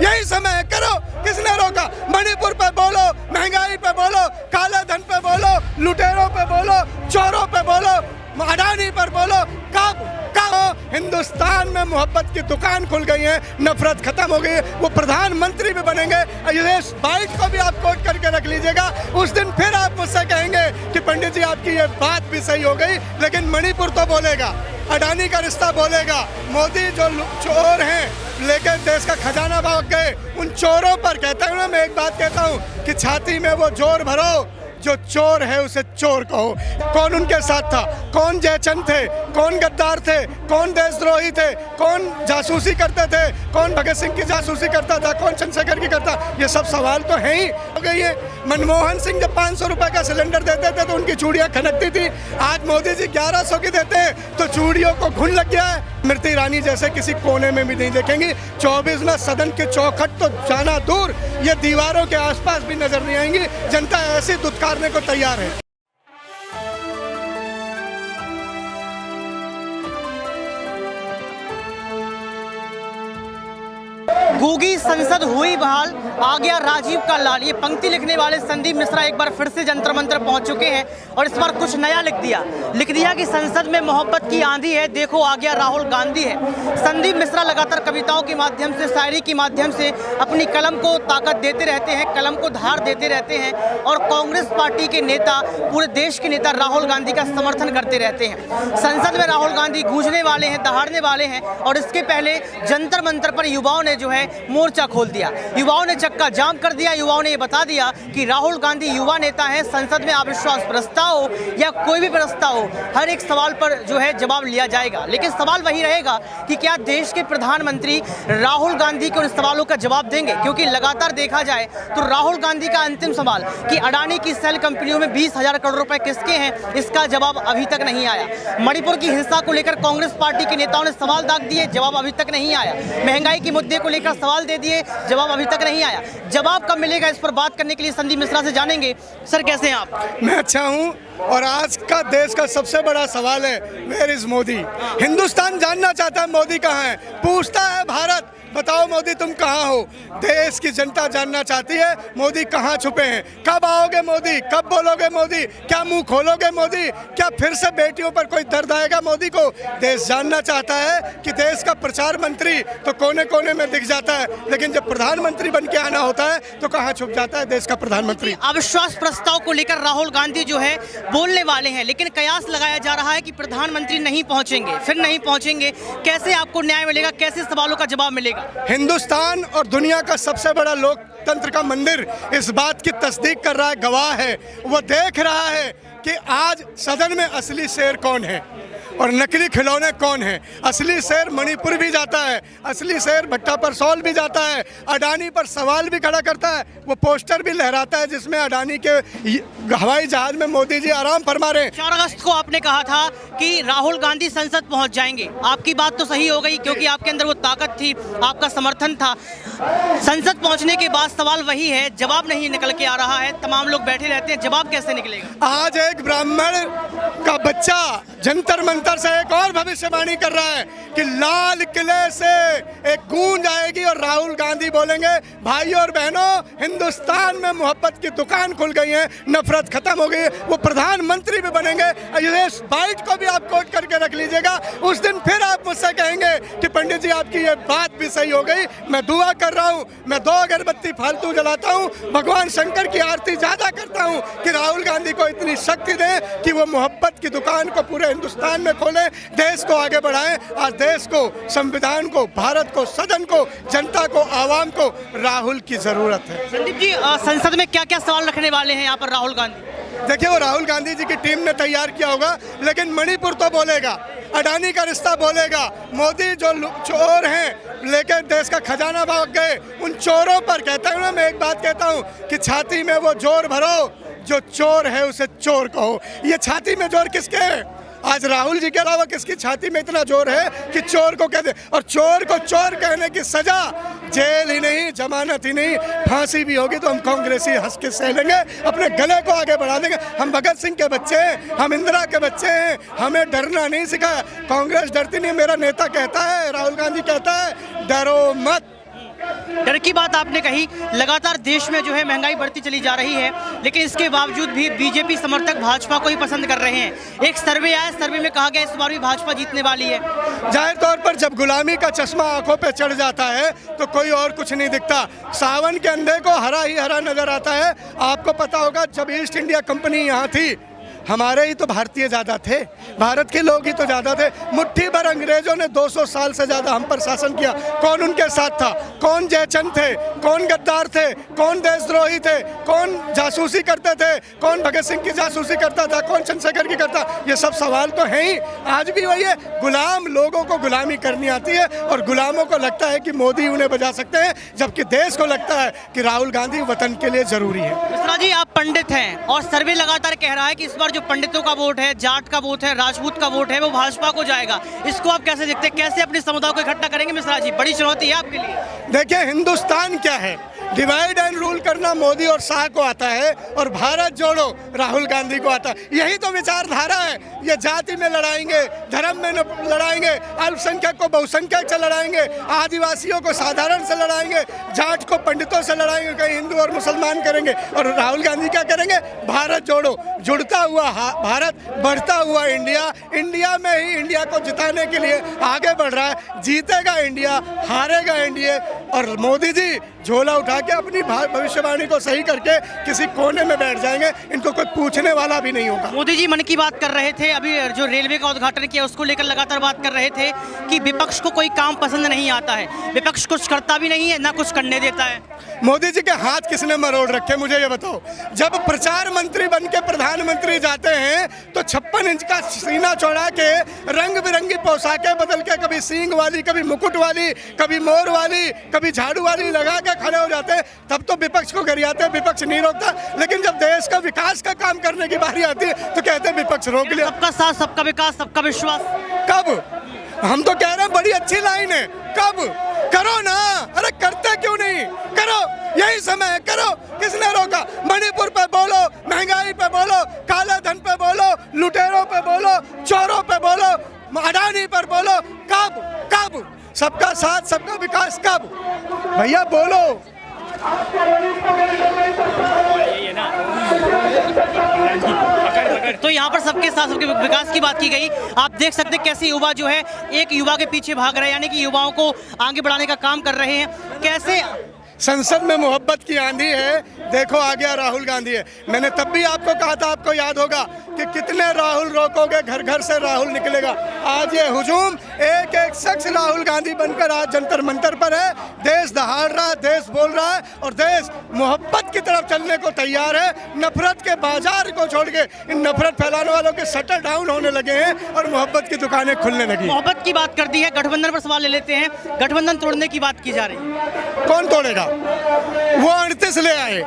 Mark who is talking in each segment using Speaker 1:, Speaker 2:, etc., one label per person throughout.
Speaker 1: यही समय है, करो। किसने रोका? मणिपुर पे बोलो, महंगाई पे बोलो, काले धन पे बोलो, लुटेरों पे बोलो, चोरों पे बोलो, अडानी पर बोलो। कब हिंदुस्तान में मोहब्बत की दुकान खुल गई है, नफरत खत्म हो गई है। वो प्रधानमंत्री भी बनेंगे। ये बाइट को भी आप कोट करके रख लीजिएगा। उस दिन फिर आप मुझसे कहेंगे कि पंडित जी आपकी ये बात भी सही हो गई, लेकिन मणिपुर तो बोलेगा, अडानी का रिश्ता बोलेगा। मोदी जो चोर हैं लेकर देश का खजाना भाग गए, उन चोरों पर कहता हूँ ना, मैं एक बात कहता हूँ कि छाती में वो जोर भरो, जो चोर है उसे चोर कहो। कौन उनके साथ था? कौन जयचंद थे? कौन गद्दार थे? कौन देशद्रोही थे? कौन जासूसी करते थे? कौन भगत सिंह की जासूसी करता था? कौन चंद्रशेखर की करता? ये सब सवाल तो है ही हो गई है। मनमोहन सिंह जब 500 रुपए का सिलेंडर देते थे तो उनकी चूड़ियां खनकती थी। आज मोदी जी 1100 की देते हैं तो चूड़ियों को घुन लग गया है। स्मृति ईरानी जैसे किसी कोने में भी नहीं देखेंगी। 24 में सदन के चौखट तो जाना दूर, ये दीवारों के आसपास भी नजर नहीं आएंगी। जनता ऐसी दुत्कारने को तैयार है।
Speaker 2: गूंगी संसद हुई बहाल, आ गया राजीव का लाल। ये पंक्ति लिखने वाले संदीप मिश्रा एक बार फिर से जंतर मंतर पहुंच चुके हैं और इस बार कुछ नया लिख दिया कि संसद में मोहब्बत की आंधी है, देखो आ गया राहुल गांधी है। संदीप मिश्रा लगातार कविताओं के माध्यम से, शायरी के माध्यम से अपनी कलम को ताकत देते रहते हैं, कलम को धार देते रहते हैं और कांग्रेस पार्टी के नेता, पूरे देश के नेता राहुल गांधी का समर्थन करते रहते हैं। संसद में राहुल गांधी गूंजने वाले हैं, दहाड़ने वाले हैं और इसके पहले जंतर मंतर पर युवाओं ने जो है मोर्चा खोल दिया। युवाओं ने चक्का जाम कर दिया। युवाओं ने ये बता दिया कि राहुल गांधी युवा नेता है, संसद में अविश्वास प्रस्ताव हो या कोई भी प्रस्ताव हो, हर एक सवाल पर जो है जवाब लिया जाएगा। लेकिन सवाल वही रहेगा कि क्या देश के प्रधानमंत्री राहुल गांधी को उन सवालों का जवाब देंगे? क्योंकि लगातार देखा जाए तो राहुल गांधी का अंतिम सवाल कि अडानी की सेल कंपनियों में 20,000 करोड़ रुपए किसके हैं, इसका जवाब अभी तक नहीं आया। मणिपुर की हिंसा को लेकर कांग्रेस पार्टी के नेताओं ने सवाल दाग दिए, जवाब अभी तक नहीं आया। महंगाई के मुद्दे को लेकर सवाल दे दिए, जवाब अभी तक नहीं आया। जवाब कब मिलेगा, इस पर बात करने के लिए संदीप मिश्रा से जानेंगे। सर कैसे हैं आप?
Speaker 1: मैं अच्छा हूँ और आज का देश का सबसे बड़ा सवाल है, वेयर इज मोदी? हिंदुस्तान जानना चाहता है मोदी कहाँ है। पूछता है भारत, बताओ मोदी तुम कहाँ हो? देश की जनता जानना चाहती है मोदी कहाँ छुपे हैं। कब आओगे मोदी? कब बोलोगे मोदी? क्या मुंह खोलोगे मोदी? क्या फिर से बेटियों पर कोई दर्द आएगा मोदी को? देश जानना चाहता है कि देश का प्रचार मंत्री तो कोने कोने में दिख जाता है, लेकिन जब प्रधानमंत्री बन के आना होता है तो कहाँ छुप जाता है देश का प्रधानमंत्री?
Speaker 2: अविश्वास प्रस्ताव को लेकर राहुल गांधी जो है बोलने वाले हैं, लेकिन कयास लगाया जा रहा है कि प्रधानमंत्री नहीं पहुंचेंगे, फिर नहीं पहुंचेंगे। कैसे आपको न्याय मिलेगा? कैसे सवालों का जवाब मिलेगा?
Speaker 1: हिंदुस्तान और दुनिया का सबसे बड़ा लोकतंत्र का मंदिर इस बात की तस्दीक कर रहा है, गवाह है। वो देख रहा है कि आज सदन में असली शेर कौन है और नकली खिलौने कौन है। असली शेर मणिपुर भी जाता है, असली शेर भट्टा पर सौल भी जाता है, अडानी पर सवाल भी खड़ा करता है। वो पोस्टर भी लहराता है जिसमें अडानी के हवाई जहाज में मोदी जी आराम फरमा रहे हैं।
Speaker 2: 4 अगस्त को आपने कहा था कि राहुल गांधी संसद पहुंच जाएंगे। आपकी बात तो सही हो गई क्योंकि आपके अंदर वो ताकत थी, आपका समर्थन था। संसद पहुंचने के बाद सवाल वही है, जवाब नहीं निकल के आ रहा है। तमाम लोग बैठे रहते हैं, जवाब कैसे निकलेगा?
Speaker 1: आज एक ब्राह्मण का बच्चा जंतर मंतर से एक और भविष्यवाणी कर रहा है कि लाल किले से एक गूंज आएगी और राहुल गांधी बोलेंगे, भाइयों और बहनों, हिंदुस्तान में मोहब्बत की दुकान खुल गई है, नफरत खत्म हो गई है। वो प्रधानमंत्री भी बनेंगे। इस बाइट को भी आप कोट करके रख लीजिएगा। उस दिन फिर आप मुझसे कहेंगे कि पंडित जी आपकी ये बात भी सही हो गई। मैं दुआ कर रहा हूँ, मैं 2 अगरबत्ती फालतू जलाता हूँ, भगवान शंकर की आरती ज्यादा करता हूँ कि राहुल गांधी को इतनी शक्ति दें कि वो मोहब्बत की दुकान को पूरे हिंदुस्तान में खोलें, देश को आगे बढ़ाएं। आज देश को, संविधान को, भारत को, सदन को, जनता को, आवाम को राहुल की जरूरत है।
Speaker 2: संदीप जी, संसद में क्या क्या सवाल रखने वाले हैं यहाँ पर राहुल गांधी?
Speaker 1: देखिए, वो राहुल गांधी जी की टीम ने तैयार किया होगा, लेकिन मणिपुर तो बोलेगा, अडानी का रिश्ता बोलेगा। मोदी जो चोर हैं लेकर देश का खजाना भाग गए, उन चोरों पर कहता हूँ ना, मैं एक बात कहता हूँ कि छाती में वो जोर भरो, जो चोर है उसे चोर कहो। ये छाती में जोर किसके है? आज राहुल जी के अलावा किसकी छाती में इतना जोर है कि चोर को कह दे? और चोर को चोर कहने की सजा जेल ही नहीं, जमानत ही नहीं, फांसी भी होगी तो हम कांग्रेसी हंस के सह लेंगे, अपने गले को आगे बढ़ा देंगे। हम भगत सिंह के बच्चे हैं, हम इंदिरा के बच्चे हैं, हमें डरना नहीं सिखाया। कांग्रेस डरती नहीं, मेरा नेता कहता है, राहुल गांधी कहता है, डरो मत।
Speaker 2: डर की बात आपने कही, लगातार देश में जो है महंगाई बढ़ती चली जा रही है, लेकिन इसके बावजूद भी बीजेपी समर्थक भाजपा को ही पसंद कर रहे हैं। एक सर्वे आया, सर्वे में कहा गया इस बार भी भाजपा जीतने वाली है।
Speaker 1: जाहिर तौर पर जब गुलामी का चश्मा आंखों पे चढ़ जाता है तो कोई और कुछ नहीं दिखता। सावन के अंधे को हरा ही हरा नजर आता है। आपको पता होगा जब ईस्ट इंडिया कंपनी यहाँ थी, हमारे ही तो भारतीय ज़्यादा थे, भारत के लोग ही तो ज़्यादा थे। मुट्ठी भर अंग्रेजों ने 200 साल से ज़्यादा हम पर शासन किया। कौन उनके साथ था? कौन जयचंद थे? कौन गद्दार थे? कौन देशद्रोही थे? कौन जासूसी करते थे? कौन भगत सिंह की जासूसी करता था? कौन चंद्रशेखर की करता? ये सब सवाल तो हैं ही। आज भी वही है, गुलाम लोगों को गुलामी करनी आती है और गुलामों को लगता है कि मोदी उन्हें बचा सकते हैं, जबकि देश को लगता है कि राहुल गांधी वतन के लिए ज़रूरी है।
Speaker 2: मिश्रा जी, आप पंडित हैं और सर्वे लगातार कह रहा है कि इस बार जो पंडितों का वोट है, जाट का वोट है, राजपूत का वोट है, वो भाजपा को जाएगा। इसको आप कैसे देखते हैं? कैसे अपने समुदाय को इकट्ठा करेंगे मिश्रा जी? बड़ी चुनौती है आपके लिए।
Speaker 1: देखिए, हिंदुस्तान क्या है, डिवाइड एंड रूल करना मोदी और शाह को आता है और भारत जोड़ो राहुल गांधी को आता है। यही तो विचारधारा है। ये जाति में लड़ाएंगे, धर्म में लड़ाएंगे, अल्पसंख्यक को बहुसंख्यक से लड़ाएंगे, आदिवासियों को साधारण से लड़ाएंगे, जाट को पंडितों से लड़ाएंगे, कहीं हिंदू और मुसलमान करेंगे। और राहुल गांधी क्या करेंगे? भारत जोड़ो, जुड़ता हुआ भारत, बढ़ता हुआ इंडिया, इंडिया में ही इंडिया को जिताने के लिए आगे बढ़ रहा है। जीतेगा इंडिया, हारेगा इंडिया। और मोदी जी झोला उठा के अपनी भविष्यवाणी को सही करके किसी कोने में बैठ जाएंगे। इनको कोई पूछने वाला भी नहीं होगा।
Speaker 2: मोदी जी मन की बात कर रहे थे, अभी जो रेलवे का उद्घाटन किया उसको लेकर लगातार बात कर रहे थे कि विपक्ष को कोई काम पसंद नहीं आता है, विपक्ष कुछ करता भी नहीं है, ना कुछ करने देता है।
Speaker 1: मोदी जी के हाथ किसने मरोड़ रखे, मुझे ये बताओ। जब प्रचार मंत्री बन के प्रधानमंत्री जाते हैं तो 56 इंच का सीना चौड़ा के रंग बिरंगी पोशाकें बदल के, कभी सींग वाली, कभी मुकुट वाली, कभी मोर वाली, कभी झाड़ू वाली लगा के खड़े हो जाते हैं। तब तो विपक्ष को गरियाते हैं, विपक्ष नहीं रोकता। लेकिन जब देश का विकास का काम करने की बारी आती है तो कहते हैं विपक्ष रोक लिया।
Speaker 2: सबका साथ, सबका विकास, सबका विश्वास।
Speaker 1: कब? हम तो कह रहे हैं बड़ी अच्छी लाइन है। कब? करो ना। अरे करते क्यों नहीं? करो, यही समय है, करो। किसने रोका? मणिपुर पे बोलो, महंगाई पे बोलो, काले धन पे बोलो, लुटेरों पे बोलो, चोरों पे बोलो, अडानी पर बोलो। कब? कब? सबका साथ, सबका विकास कब? भैया बोलो।
Speaker 2: तो यहाँ पर सबके साथ सबके विकास की बात की गई। आप देख सकते हैं कैसे युवा जो है एक युवा के पीछे भाग रहे हैं, यानी कि युवाओं को आगे बढ़ाने का काम कर रहे हैं। कैसे
Speaker 1: संसद में मोहब्बत की आंधी है। देखो आ गया राहुल गांधी है। मैंने तब भी आपको कहा था, आपको याद होगा कि कितने राहुल रोकोगे, घर घर से राहुल निकलेगा। आज ये हुजूम, एक एक शख्स राहुल गांधी बनकर आज जंतर मंतर पर है। देश दहाड़ रहा है, देश बोल रहा है और देश मोहब्बत की तरफ चलने को तैयार है। नफरत के बाजार को छोड़ के इन नफरत फैलाने वालों के शटर डाउन होने लगे हैं और मोहब्बत की दुकानें खुलने लगी।
Speaker 2: मोहब्बत की बात कर दी है, गठबंधन पर सवाल ले लेते हैं। गठबंधन तोड़ने की बात की जा रही है,
Speaker 1: कौन तोड़ेगा? वो 38 ले आए,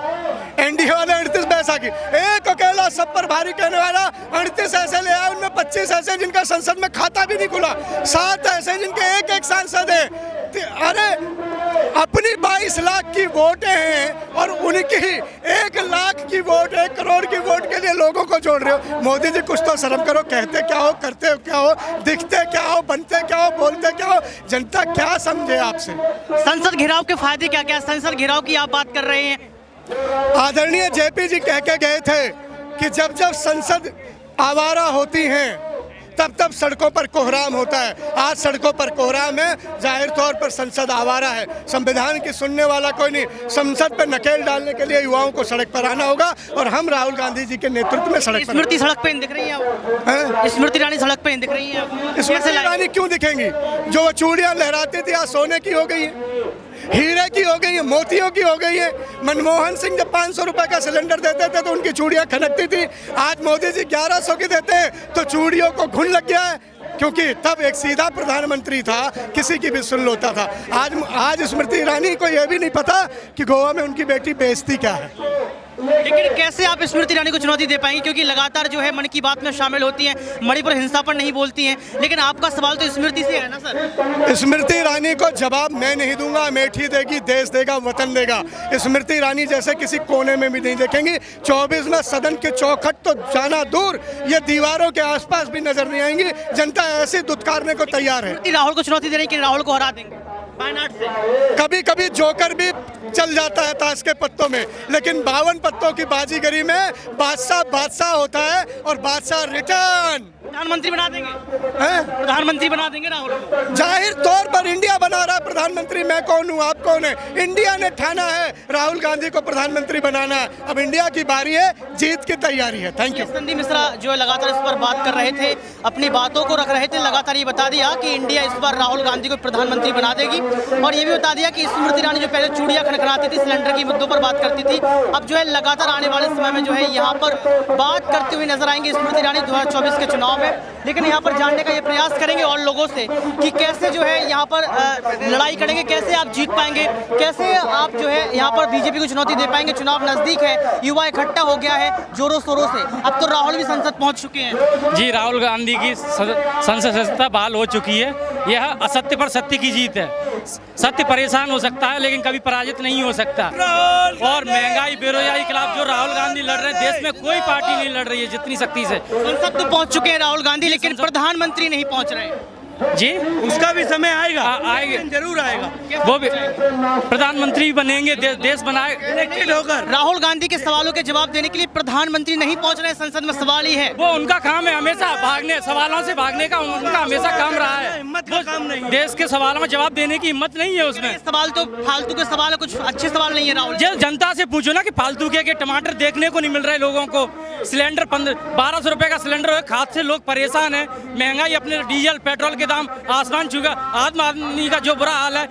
Speaker 1: एनडीए वाले 38 बैसाखी, एक अकेला सब पर भारी कहने वाला 38 ऐसे ले आए। उनमें 25 ऐसे जिनका संसद में खाता भी नहीं खुला, 7 ऐसे जिनके एक एक सांसद है। अरे अपनी 22 लाख की वोटें हैं और उनकी 1 लाख की वोट, 1 करोड़ की वोट के लिए लोगों को जोड़ रहे हो। मोदी जी कुछ तो शर्म करो। कहते क्या हो, करते हो क्या हो, दिखते क्या हो, बनते क्या हो, बोलते क्या हो, जनता क्या समझे आपसे?
Speaker 2: संसद घेराव के फायदे क्या क्या? संसद घेराव की आप बात कर रहे हैं।
Speaker 1: आदरणीय जेपी जी कह के गए थे कि जब जब संसद आवारा होती हैं तब तब सड़कों पर कोहराम होता है। आज सड़कों पर कोहराम है, जाहिर तौर पर संसद आवारा है। संविधान की सुनने वाला कोई नहीं। संसद पर नकेल डालने के लिए युवाओं को सड़क पर आना होगा और हम राहुल गांधी जी के नेतृत्व में सड़क पर।
Speaker 2: स्मृति सड़क पे दिख रही है, स्मृति ईरानी सड़क पे दिख रही है।
Speaker 1: स्मृति ईरानी क्यों दिखेंगी? जो वो चूड़ियां लहराती थी आज सोने की हो गई है, हीरे की हो गई है, मोतियों की हो गई है। मनमोहन सिंह जब 500 रुपए का सिलेंडर देते थे तो उनकी चूड़ियां खनकती थी। आज मोदी जी 1100 की देते हैं तो चूड़ियों को घुन लग गया है, क्योंकि तब एक सीधा प्रधानमंत्री था, किसी की भी सुन होता था। आज स्मृति ईरानी को यह भी नहीं पता कि गोवा में उनकी बेटी बेइज्जती क्या है।
Speaker 2: लेकिन कैसे आप स्मृति ईरानी को चुनौती दे पाएंगे, क्योंकि लगातार जो है मन की बात में शामिल होती हैं, मणिपुर हिंसा पर नहीं बोलती हैं, लेकिन आपका सवाल तो स्मृति से है ना सर?
Speaker 1: स्मृति ईरानी को जवाब मैं नहीं दूंगा, अमेठी देगी, देश देगा, वतन देगा। स्मृति ईरानी जैसे किसी कोने में भी नहीं देखेंगी। 24 में सदन के चौखट तो जाना दूर, ये दीवारों के आसपास भी नजर नहीं आएंगी। जनता ऐसे दुत्कारने को तैयार है।
Speaker 2: राहुल को चुनौती दे रही है कि राहुल को हरा देंगे। वायनाड से
Speaker 1: कभी कभी जोकर भी चल जाता है ताश के पत्तों में, लेकिन 52 पत्तों की बाजीगरी में बादशाह होता है और बादशाह रिटर्न।
Speaker 2: प्रधानमंत्री बना देंगे,
Speaker 1: हैं?
Speaker 2: प्रधानमंत्री बना देंगे राहुल को।
Speaker 1: जाहिर तौर पर इंडिया बना रहा है प्रधानमंत्री। मैं कौन हूँ, आप कौन है? इंडिया ने ठाना है राहुल गांधी को प्रधानमंत्री बनाना है। अब इंडिया की बारी है, जीत की तैयारी है। Thank you.
Speaker 2: संदीप मिश्रा जो है लगातार इस पर बात कर रहे थे, अपनी बातों को रख रहे थे, लगातार ये बता दिया कि इंडिया इस बार राहुल गांधी को प्रधानमंत्री बना देगी, और ये भी बता दिया कि स्मृति ईरानी जो पहले चूड़ियां खनखनाती थी, सिलेंडर के मुद्दों पर बात करती थी, अब जो है लगातार आने वाले समय में जो है यहाँ पर बात करते हुए नजर आएंगे स्मृति ईरानी 2024 के चुनाव में। लेकिन यहाँ पर जानने का ये प्रयास करेंगे और लोगों से कि कैसे जो है यहाँ पर लड़ाई करेंगे, कैसे आप जीत पाएंगे, कैसे आप जो है यहाँ पर बीजेपी को चुनौती दे पाएंगे। चुनाव नजदीक है, युवा इकट्ठा हो गया है जोरों शोरों से। अब तो राहुल भी संसद पहुंच चुके हैं।
Speaker 3: जी, राहुल गांधी की संसद सदस्यता बहाल हो चुकी है। यह असत्य पर सत्य की जीत है। सत्य परेशान हो सकता है लेकिन कभी पराजित नहीं हो सकता। और महंगाई बेरोजगारी के खिलाफ जो राहुल गांधी लड़ रहे हैं, देश में कोई पार्टी नहीं लड़ रही है जितनी शक्ति से।
Speaker 2: संसद तो पहुंच चुके हैं राहुल गांधी, लेकिन प्रधानमंत्री नहीं पहुंच रहे हैं।
Speaker 3: जी,
Speaker 4: उसका भी समय आएगा,
Speaker 3: आएगा,
Speaker 4: जरूर आएगा।
Speaker 3: वो भी प्रधानमंत्री बनेंगे, देश बनाए
Speaker 4: इलेक्टेड होकर।
Speaker 2: राहुल गांधी के सवालों के जवाब देने के लिए प्रधानमंत्री नहीं पहुंच रहे हैं संसद में, सवाल ही है।
Speaker 3: वो उनका काम है हमेशा भागने, सवालों से भागने का उनका हमेशा काम रहा है।
Speaker 4: हिम्मत का काम नहीं।
Speaker 3: देश के सवालों में जवाब देने की हिम्मत नहीं है उसमें।
Speaker 2: सवाल तो फालतू के सवाल है, कुछ अच्छे सवाल नहीं है राहुल।
Speaker 3: जनता से पूछो ना कि फालतू के टमाटर देखने को नहीं मिल रहे लोगों को। सिलेंडर 1200 रुपए का सिलेंडर है, खाद से लोग परेशान है। महंगाई, अपने डीजल पेट्रोल के दाम आसमान छू गया। आम आदमी का जो बुरा हाल है,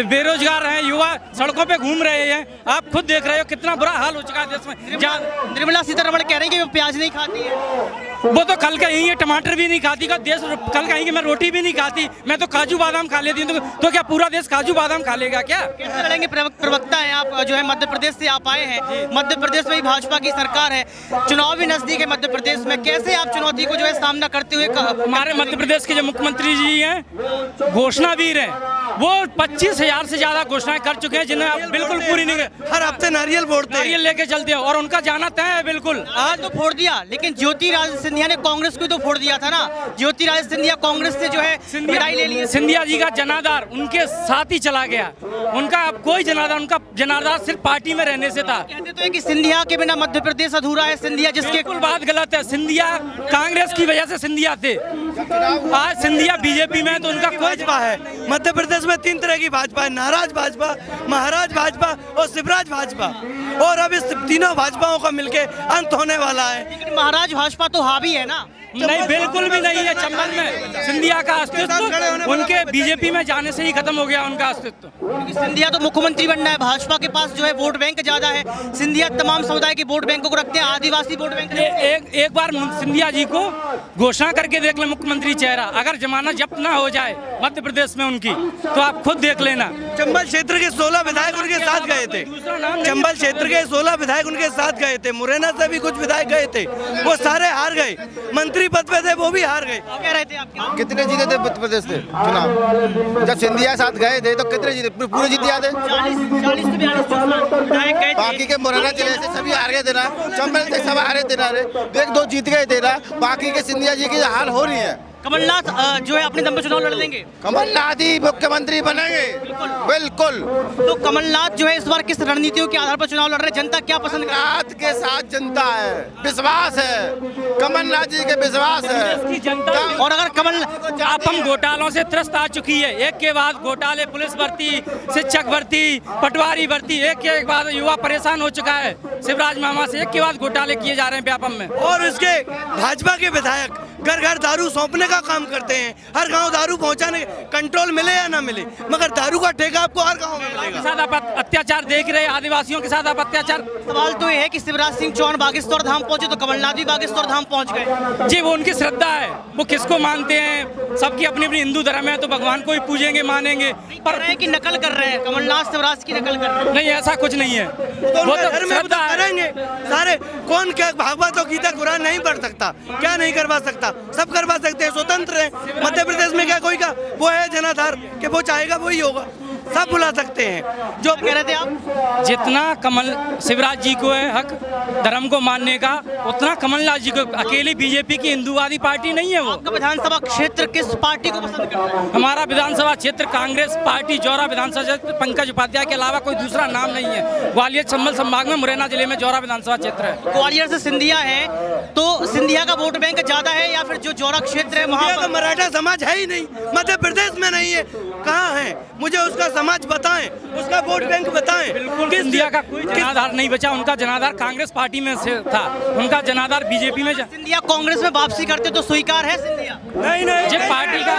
Speaker 3: बेरोजगार हैं, युवा सड़कों पे घूम रहे हैं। आप खुद देख रहे हो कितना बुरा हाल हो चुका है देश में।
Speaker 2: निर्मला सीतारमण कह रही है कि वो प्याज नहीं खाती है।
Speaker 3: वो तो कल कहीं है टमाटर भी नहीं खाती का देश, कल कहीं मैं रोटी भी नहीं खाती, मैं तो काजू बादाम खा लेती हूँ। तो क्या पूरा देश काजू बादाम खा लेगा क्या?
Speaker 2: कैसे लड़ेंगे? प्रवक्ता है आप, जो है मध्य प्रदेश से आप आए हैं, मध्य प्रदेश में ही भाजपा की सरकार है, चुनाव भी नजदीक है मध्य प्रदेश में, कैसे आप चुनौती को जो है सामना करते हुए?
Speaker 3: हमारे मध्य प्रदेश के जो मुख्यमंत्री जी हैं, घोषणावीर हैं, वो 25,000 से ज्यादा घोषणाएं कर चुके हैं जिन्हें आप बिल्कुल पूरी नहीं।
Speaker 4: हर हफ्ते नारियल फोड़ते हैं,
Speaker 3: नारियल लेके चलते हैं और उनका जाना तय है बिल्कुल।
Speaker 2: आज तो फोड़ दिया, लेकिन ज्योतिरादित्य सिंधिया ने कांग्रेस को तो फोड़ दिया था ना। ज्योतिरादित्य सिंधिया कांग्रेस से जो है विदाई ले ली।
Speaker 3: सिंधिया जी का जनाधार उनके साथ ही चला गया। उनका अब कोई जनाधार, उनका जनाधार सिर्फ पार्टी में रहने से था।
Speaker 2: कहते तो है कि सिंधिया के बिना मध्य प्रदेश अधूरा है। सिंधिया जिसके
Speaker 3: बिल्कुल बात गलत है। सिंधिया कांग्रेस की वजह से सिंधिया थे, आज सिंधिया बीजेपी में, तो उनका कोई
Speaker 4: भाजपा है। मध्य प्रदेश में 3 तरह की भाजपा है, नाराज भाजपा, महाराज भाजपा और शिवराज भाजपा। और अब इस तीनों भाजपाओं का मिलके अंत होने वाला है।
Speaker 2: लेकिन महाराज भाजपा तो हावी है ना।
Speaker 3: नहीं, बिल्कुल भी नहीं है। चंबल में सिंधिया का अस्तित्व उनके बीजेपी में जाने से ही खत्म हो गया उनका अस्तित्व।
Speaker 2: सिंधिया तो मुख्यमंत्री बनना है, भाजपा के पास जो है वोट बैंक ज्यादा है। सिंधिया तमाम समुदाय के वोट बैंकों को रखते हैं, आदिवासी वोट बैंक।
Speaker 3: एक बार सिंधिया जी को घोषणा करके देख ले मुख्यमंत्री चेहरा, अगर जमाना जब्त ना हो जाए मध्य प्रदेश में उनकी, तो आप खुद देख लेना।
Speaker 4: चंबल क्षेत्र के 16 विधायक उनके साथ गए थे। चंबल क्षेत्र के 16 विधायक उनके साथ गए थे। मुरैना से भी कुछ विधायक गए थे, वो सारे हार गए। मंत्री पद पे थे, वो भी हार गए।
Speaker 2: कह रहे थे आप
Speaker 5: कितने जीते थे मध्य प्रदेश से चुनाव? जब सिंधिया साथ गए थे तो कितने जीते? पूरे जीत जाते।
Speaker 2: 40 से 42
Speaker 5: बाकी के मुरैना जिले से सभी हार गए थे ना, चंबल से सब हारे थे ना रे, 1-2 जीत गए थे ना। बाकी के सिंधिया जी की हाल हो रही है।
Speaker 2: कमलनाथ जो है अपने दम पर चुनाव लड़ लेंगे।
Speaker 5: कमलनाथ ही मुख्यमंत्री बनेंगे, बिल्कुल।
Speaker 2: तो कमलनाथ जो है इस बार किस रणनीतियों के आधार पर चुनाव लड़ रहे हैं? जनता क्या पसंद कर रही है?
Speaker 5: कमलनाथ के साथ जनता है, विश्वास है, कमलनाथ जी के विश्वास है
Speaker 3: जनता।
Speaker 2: और अगर कमल
Speaker 3: आप हम घोटालों से त्रस्त आ चुकी है, एक के बाद घोटाले, पुलिस भर्ती, शिक्षक भर्ती, पटवारी भर्ती, एक के बाद युवा परेशान हो चुका है। शिवराज मामा से एक के बाद घोटाले किए जा रहे हैं व्यापम में।
Speaker 4: और उसके भाजपा के विधायक घर घर दारू सौंपने का काम करते हैं। हर गांव दारू पहुंचाने, कंट्रोल मिले या ना मिले, मगर दारू का ठेका आपको हर गांव में
Speaker 3: के
Speaker 4: मिलेगा।
Speaker 3: साथ आप अत्याचार देख रहे हैं, आदिवासियों के साथ आप अत्याचार।
Speaker 2: सवाल तो ये है कि शिवराज सिंह चौहान बागेश्वर धाम पहुंचे तो कमलनाथ भी बागेश्वर धाम पहुंच गए।
Speaker 3: जी, वो उनकी श्रद्धा है, वो किसको मानते हैं। सबकी अपनी अपनी हिंदू धर्म है, तो भगवान को ही पूजेंगे, मानेंगे।
Speaker 2: पर रहे कि नकल कर रहे हैं, कमलनाथ शिवराज की नकल कर रहे हैं।
Speaker 3: नहीं, ऐसा कुछ नहीं है।
Speaker 4: वो तो घर में
Speaker 3: श्रद्धा है।
Speaker 4: करेंगे सारे। कौन क्या भागवत और गीता कुरान नहीं पढ़ सकता, क्या नहीं करवा सकता? सब करवा सकते हैं, स्वतंत्र है। मध्य प्रदेश में क्या कोई का वो है जनाधार कि वो चाहेगा वही होगा। सब बुला सकते हैं। जो
Speaker 2: कह रहे थे आप?
Speaker 3: जितना कमल शिवराज जी को है हक धर्म को मानने का, उतना कमलनाथ जी को। अकेली बीजेपी की हिंदूवादी पार्टी नहीं है वो।
Speaker 2: आपका विधानसभा क्षेत्र किस पार्टी को पसंद करता है?
Speaker 3: हमारा विधानसभा क्षेत्र कांग्रेस पार्टी जौरा विधानसभा क्षेत्र पंकज उपाध्याय के अलावा कोई दूसरा नाम नहीं है। ग्वालियर चंबल संभाग में मुरैना जिले में जौरा विधानसभा क्षेत्र है।
Speaker 2: ग्वालियर से सिंधिया है, तो सिंधिया का वोट बैंक ज्यादा है या फिर जो जौरा क्षेत्र है वहाँ
Speaker 4: इंडिया का
Speaker 2: पर?
Speaker 4: मराठा समाज है ही नहीं, मध्य प्रदेश में नहीं है। कहाँ है? मुझे उसका समाज बताएं, उसका वोट बैंक बताएं। किस
Speaker 3: सिंधिया का कोई जनाधार नहीं बचा। उनका जनाधार कांग्रेस पार्टी में से था, उनका जनाधार बीजेपी में
Speaker 2: सिंधिया कांग्रेस में वापसी करते तो स्वीकार है सिंधिया?
Speaker 4: नहीं
Speaker 3: जो पार्टी का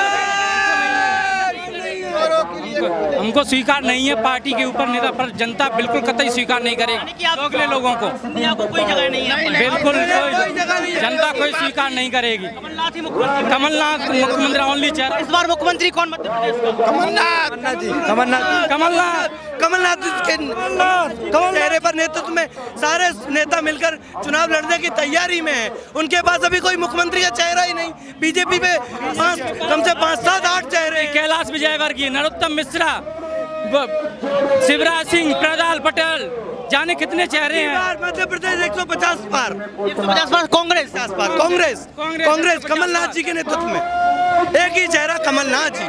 Speaker 3: हमको स्वीकार नहीं है। पार्टी के ऊपर नेता पर जनता बिल्कुल कतई स्वीकार नहीं
Speaker 2: यानी
Speaker 3: करेगी।
Speaker 2: कि आप
Speaker 3: दोगले लोगों को
Speaker 2: सिंधिया को कोई जगह नहीं है?
Speaker 3: बिल्कुल कोई जनता कोई स्वीकार नहीं करेगी।
Speaker 2: कमलनाथ ही मुख्यमंत्री?
Speaker 3: कमलनाथ मुख्यमंत्री ओनली चेहरा।
Speaker 2: इस बार मुख्यमंत्री कौन मध्य प्रदेश का?
Speaker 4: कमलनाथ के चेहरे पर नेतृत्व में सारे नेता मिलकर चुनाव लड़ने की तैयारी में है। उनके पास अभी कोई मुख्यमंत्री का चेहरा ही नहीं। बीजेपी पे कम से 5, 7, 8 चेहरे हैं।
Speaker 3: कैलाश विजयवर्गीय, नरोत्तम मिश्रा, शिवराज सिंह, प्रहलाद पटेल, जाने कितने चेहरे हैं।
Speaker 4: मध्य प्रदेश 150 पार,
Speaker 2: 150 पार कांग्रेस।
Speaker 4: कांग्रेस कमलनाथ जी के नेतृत्व में एक ही चेहरा कमलनाथ जी।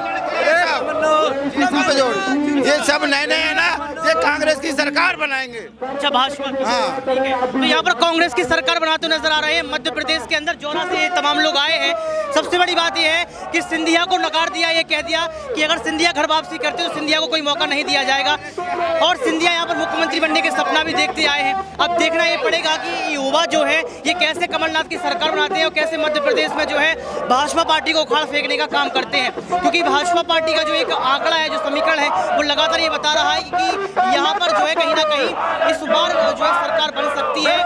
Speaker 5: ये सब नए नए है ना, ये कांग्रेस की सरकार बनाएंगे।
Speaker 2: अच्छा, भाजपा की।
Speaker 5: हाँ।
Speaker 2: ठीक है, तो यहाँ पर कांग्रेस की सरकार बनाते नजर आ रहे हैं मध्य प्रदेश के अंदर। जौरा से ये तमाम लोग आए हैं। सबसे बड़ी बात ये है कि सिंधिया को नकार दिया, ये कह दिया कि अगर सिंधिया घर वापसी करते तो सिंधिया को कोई मौका नहीं दिया जाएगा। और सिंधिया यहाँ पर मुख्यमंत्री बनने के सपना भी देखते आए हैं। अब देखना ये पड़ेगा कि युवा जो है ये कैसे कमलनाथ की सरकार बनाते हैं और कैसे मध्य प्रदेश में जो है भाजपा पार्टी को उखाड़ फेंकने का काम करते हैं। क्योंकि भाजपा पार्टी का जो एक आंकड़ा है, जो समीकरण है, वो लगातार ये बता रहा है कि यहाँ पर जो है कहीं ना कहीं इस बार जो है सरकार बन सकती है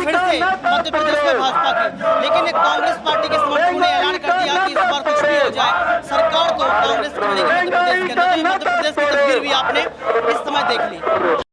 Speaker 2: फिर से मध्य प्रदेश में भाजपा की। लेकिन कांग्रेस पार्टी के समर्थकों ने ऐलान कर दिया कि इस बार कुछ भी हो जाए सरकार तो कांग्रेस की बनेगी मध्य प्रदेश के अंदर। तो ये मध्य प्रदेश की तस्वीर भी आपने इस समय देख ली।